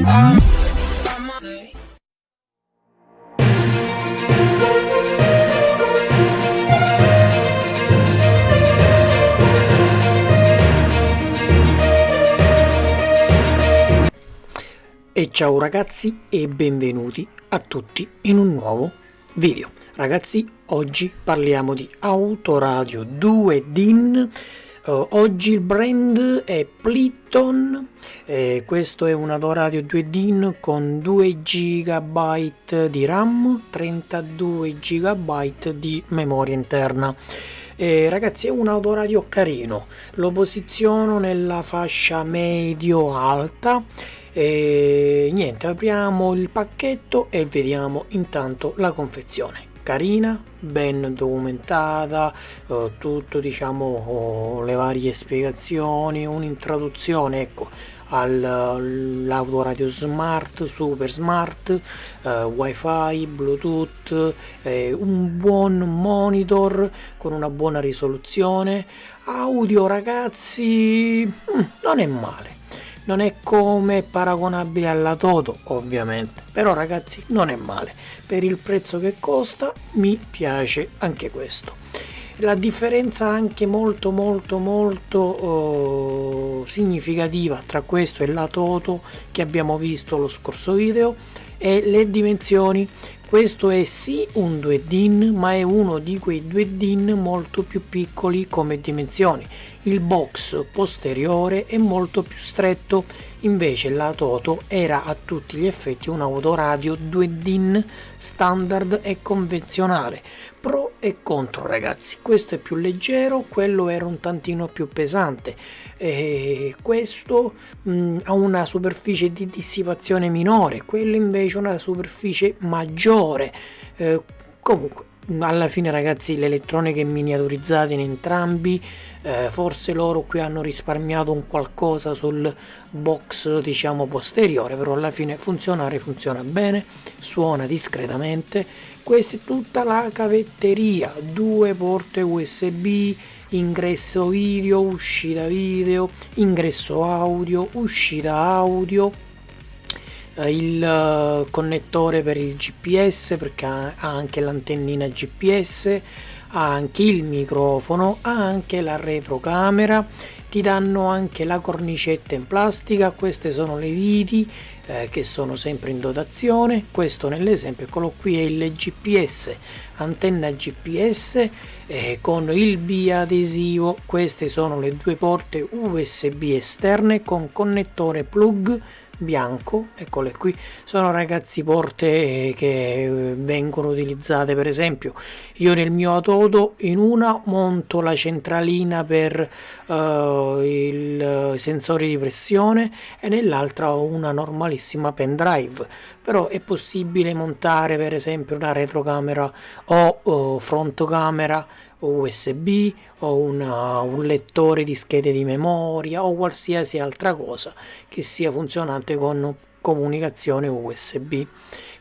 E ciao ragazzi e benvenuti a tutti in un nuovo video. Ragazzi, oggi parliamo di autoradio 2 DIN. Oggi il brand è Plyton. Questo è un autoradio 2 DIN con 2 GB di RAM, 32 GB di memoria interna. Ragazzi, è un autoradio carino, lo posiziono nella fascia medio-alta. E niente, apriamo il pacchetto e vediamo intanto la confezione. Carina, ben documentata, tutto, diciamo, le varie spiegazioni, un'introduzione, ecco, all'autoradio smart, super smart, wifi, bluetooth, un buon monitor con una buona risoluzione. Audio, ragazzi, non è male. Non è come paragonabile alla Toto, ovviamente, però ragazzi non è male. Per il prezzo che costa mi piace anche questo. La differenza anche molto significativa tra questo e la Toto che abbiamo visto lo scorso video è le dimensioni. Questo è sì un 2 DIN, ma è uno di quei 2 DIN molto più piccoli come dimensioni. Il box posteriore è molto più stretto, invece la Toto era a tutti gli effetti un autoradio 2 DIN standard e convenzionale. Pro e contro, ragazzi: questo è più leggero, quello era un tantino più pesante. Questo ha una superficie di dissipazione minore, quello invece una superficie maggiore. Comunque alla fine, ragazzi, le elettroniche miniaturizzate in entrambi, forse loro qui hanno risparmiato un qualcosa sul box, diciamo, posteriore, però alla fine funziona bene, suona discretamente. Questa è tutta la cavetteria: 2 porte USB, ingresso video, uscita video, ingresso audio, uscita audio, il connettore per il GPS, perché ha anche l'antennina GPS, ha anche il microfono, ha anche la retrocamera, ti danno anche la cornicetta in plastica. Queste sono le viti che sono sempre in dotazione. Questo nell'esempio, eccolo qui, è il GPS, antenna GPS con il biadesivo. Queste sono le 2 porte USB esterne con connettore plug bianco, eccole qui. Sono, ragazzi, porte che vengono utilizzate, per esempio io nel mio Toto in una monto la centralina per il sensore di pressione e nell'altra ho una normalissima pendrive. Però è possibile montare, per esempio, una retrocamera o frontocamera USB o un lettore di schede di memoria o qualsiasi altra cosa che sia funzionante con comunicazione USB.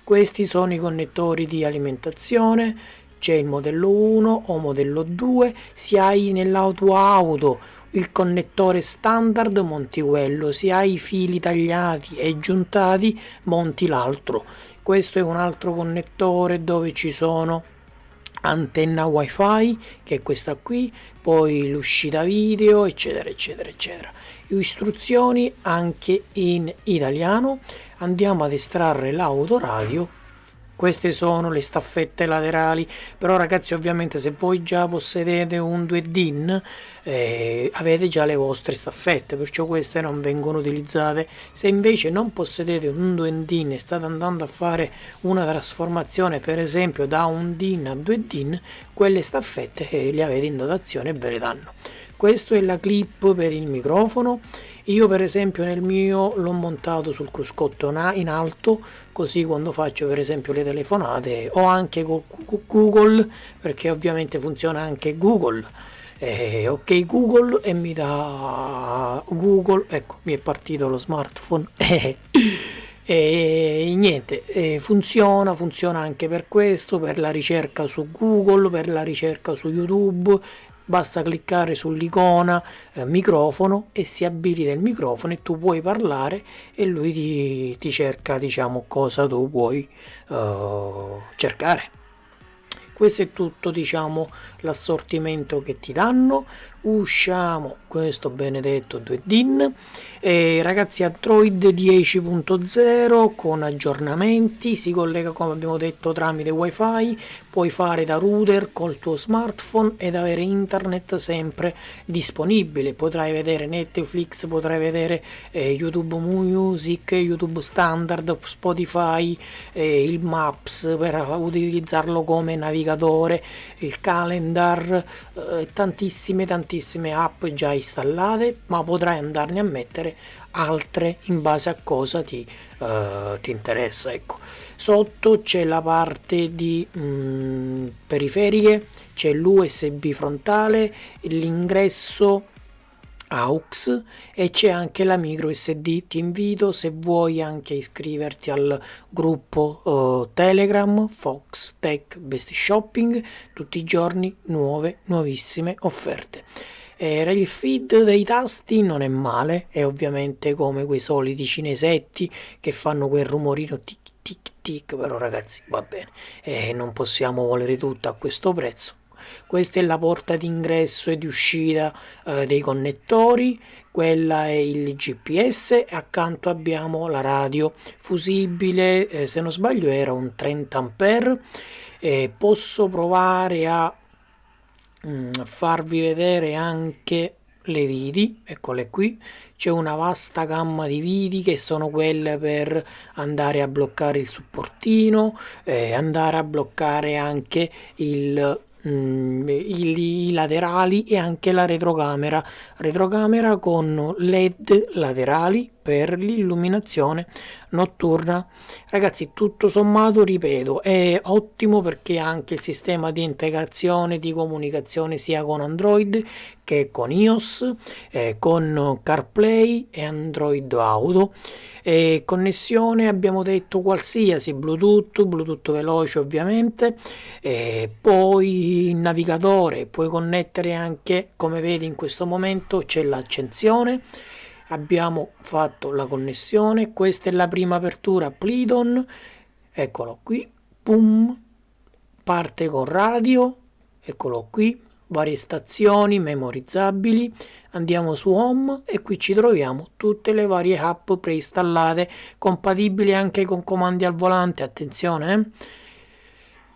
Questi sono i connettori di alimentazione. C'è il modello 1 o modello 2. Se hai nell'auto il connettore standard, monti quello; se hai i fili tagliati e giuntati, monti l'altro. Questo è un altro connettore dove ci sono antenna wifi, che è questa qui, poi l'uscita video, eccetera eccetera eccetera. Istruzioni anche in italiano. Andiamo ad estrarre l'autoradio. Queste sono le staffette laterali, però, ragazzi, ovviamente se voi già possedete un 2 DIN avete già le vostre staffette, perciò queste non vengono utilizzate. Se invece non possedete un 2 DIN e state andando a fare una trasformazione, per esempio da un DIN a 2 DIN, quelle staffette le avete in dotazione e ve le danno. Questo è la clip per il microfono. Io, per esempio, nel mio l'ho montato sul cruscotto in alto, così quando faccio, per esempio, le telefonate, o anche con Google, perché ovviamente funziona anche Google. Ok Google, e mi dà Google, ecco, mi è partito lo smartphone. E niente, funziona anche per questo, per la ricerca su Google, per la ricerca su YouTube. basta cliccare sull'icona microfono e si abilita il microfono e tu puoi parlare e lui ti cerca, diciamo, cosa tu vuoi cercare. Questo è tutto, diciamo, l'assortimento che ti danno. Usciamo questo benedetto 2DIN. Ragazzi, Android 10.0 con aggiornamenti, si collega, come abbiamo detto, tramite wifi, puoi fare da router col tuo smartphone ed avere internet sempre disponibile. Potrai vedere Netflix, potrai vedere YouTube Music, YouTube Standard, Spotify, il Maps per utilizzarlo come navigatore, il calendar, tantissime app già installate, ma potrai andarne a mettere altre in base a cosa ti interessa. Ecco, sotto c'è la parte di periferiche, c'è l'USB frontale, l'ingresso AUX e c'è anche la micro SD. Ti invito, se vuoi, anche a iscriverti al gruppo Telegram Fox Tech Best Shopping, tutti i giorni nuovissime offerte. Il feed dei tasti non è male, è ovviamente come quei soliti cinesetti che fanno quel rumorino tic tic tic, però ragazzi va bene, non possiamo volere tutto a questo prezzo. Questa è la porta d'ingresso e di uscita dei connettori, quella è il GPS e accanto abbiamo la radio fusibile, se non sbaglio era un 30 ampere. Posso provare a farvi vedere anche le viti, eccole qui. C'è una vasta gamma di viti che sono quelle per andare a bloccare il supportino, andare a bloccare anche i laterali e anche la retrocamera con LED laterali per l'illuminazione notturna. Ragazzi, tutto sommato, ripeto, è ottimo perché ha anche il sistema di integrazione di comunicazione sia con Android che con iOS, con CarPlay e Android Auto. Connessione abbiamo detto qualsiasi, Bluetooth veloce ovviamente, poi il navigatore, puoi connettere anche, come vedi in questo momento c'è l'accensione. Abbiamo fatto la connessione, questa è la prima apertura Plidon, eccolo qui, pum, parte con radio, eccolo qui, varie stazioni memorizzabili. Andiamo su Home e qui ci troviamo tutte le varie app preinstallate, compatibili anche con comandi al volante, attenzione.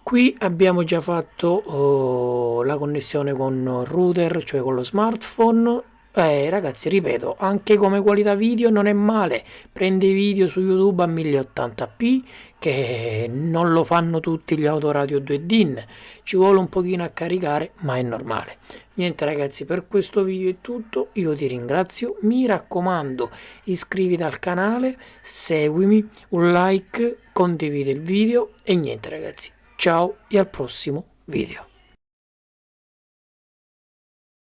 Qui abbiamo già fatto la connessione con router, cioè con lo smartphone. Ragazzi, ripeto, anche come qualità video non è male. Prende i video su YouTube a 1080p, che non lo fanno tutti gli autoradio 2DIN. Ci vuole un pochino a caricare, ma è normale. Niente ragazzi, per questo video è tutto. Io ti ringrazio. Mi raccomando, iscriviti al canale, seguimi, un like, condividi il video e niente ragazzi. Ciao e al prossimo video.